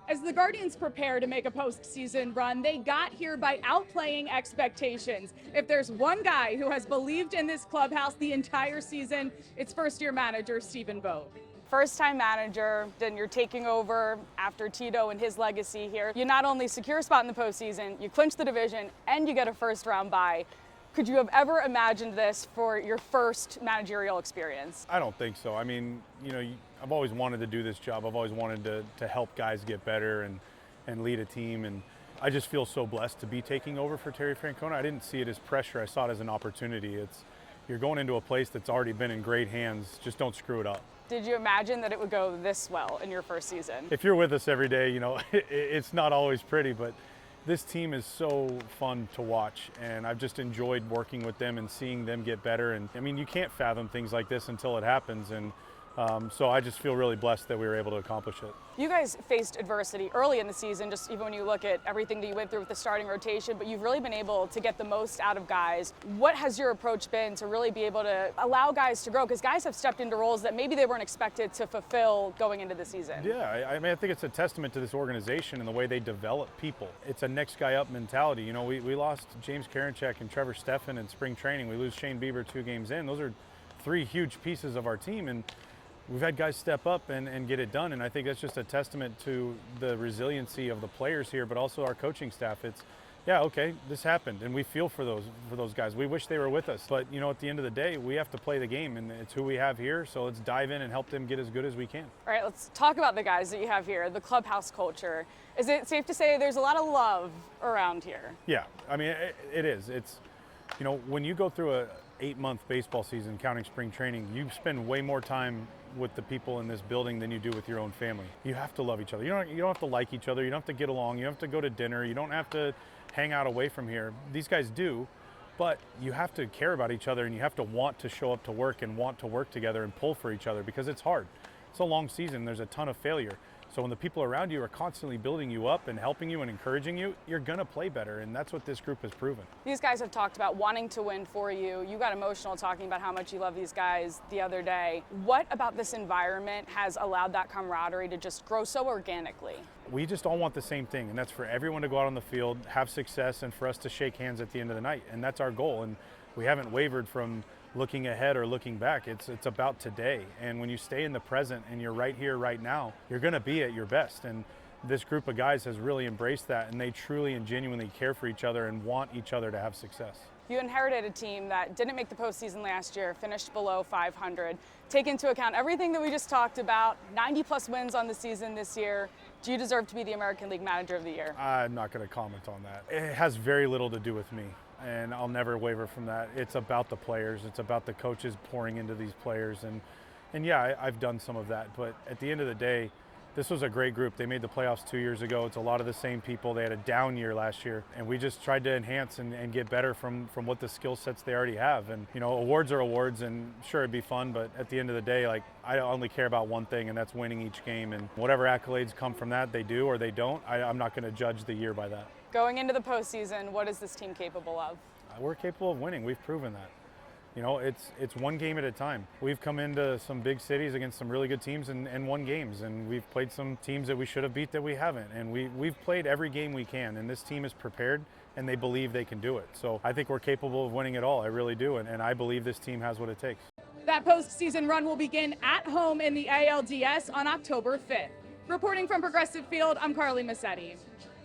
As the Guardians prepare to make a postseason run, they got here by outplaying expectations. If there's one guy who has believed in this clubhouse the entire season, it's first-year manager Stephen Vogt. First-time manager, then you're taking over after Tito and his legacy here. You not only secure a spot in the postseason, you clinch the division, and you get a first-round bye. Could you have ever imagined this for your first managerial experience? I don't think so. I mean, I've always wanted to do this job. I've always wanted to help guys get better and lead a team. And I just feel so blessed to be taking over for Terry Francona. I didn't see it as pressure. I saw it as an opportunity. You're going into a place that's already been in great hands. Just don't screw it up. Did you imagine that it would go this well in your first season? If you're with us every day, it's not always pretty, but this team is so fun to watch, and I've just enjoyed working with them and seeing them get better. And I mean, you can't fathom things like this until it happens, and so I just feel really blessed that we were able to accomplish it. You guys faced adversity early in the season, just even when you look at everything that you went through with the starting rotation, but you've really been able to get the most out of guys. What has your approach been to really be able to allow guys to grow? Because guys have stepped into roles that maybe they weren't expected to fulfill going into the season. Yeah, I mean, I think it's a testament to this organization and the way they develop people. It's a next guy up mentality. We lost James Karinchak and Trevor Stephan in spring training. We lose Shane Bieber 2 games in. Those are 3 huge pieces of our team, and we've had guys step up and get it done, and I think that's just a testament to the resiliency of the players here, but also our coaching staff. Yeah, okay, this happened, and we feel for those guys. We wish they were with us, but at the end of the day, we have to play the game, and it's who we have here, so let's dive in and help them get as good as we can. All right, let's talk about the guys that you have here, the clubhouse culture. Is it safe to say there's a lot of love around here? Yeah, I mean, it is. When you go through a 8-month baseball season, counting spring training, you spend way more time with the people in this building than you do with your own family. You have to love each other. You don't have to like each other. You don't have to get along. You don't have to go to dinner. You don't have to hang out away from here. These guys do, but you have to care about each other, and you have to want to show up to work and want to work together and pull for each other, because it's hard. It's a long season. There's a ton of failure. So when the people around you are constantly building you up and helping you and encouraging you, you're going to play better, and that's what this group has proven. These guys have talked about wanting to win for you. You got emotional talking about how much you love these guys the other day. What about this environment has allowed that camaraderie to just grow so organically? We just all want the same thing, and that's for everyone to go out on the field, have success, and for us to shake hands at the end of the night, and that's our goal. And we haven't wavered from looking ahead or looking back. It's about today, and when you stay in the present and you're right here right now, you're going to be at your best. And this group of guys has really embraced that, and they truly and genuinely care for each other and want each other to have success. You inherited a team that didn't make the postseason last year, finished below 500. Take into account everything that we just talked about, 90-plus wins on the season this year. Do you deserve to be the American League Manager of the Year? I'm not going to comment on that. It has very little to do with me, and I'll never waver from that. It's about the players. It's about the coaches pouring into these players. And yeah, I've done some of that, but at the end of the day, this was a great group. They made the playoffs 2 years ago. It's a lot of the same people. They had a down year last year, and we just tried to enhance and get better from what the skill sets they already have. And awards are awards, and sure, it'd be fun, but at the end of the day, I only care about one thing, and that's winning each game. And whatever accolades come from that, they do or they don't. I'm not going to judge the year by that. Going into the postseason, what is this team capable of? We're capable of winning. We've proven that. It's one game at a time. We've come into some big cities against some really good teams and won games, and we've played some teams that we should have beat that we haven't, and we've played every game we can, and this team is prepared, and they believe they can do it. So I think we're capable of winning it all. I really do, and I believe this team has what it takes. That postseason run will begin at home in the ALDS on October 5th. Reporting from Progressive Field, I'm Carly Massetti.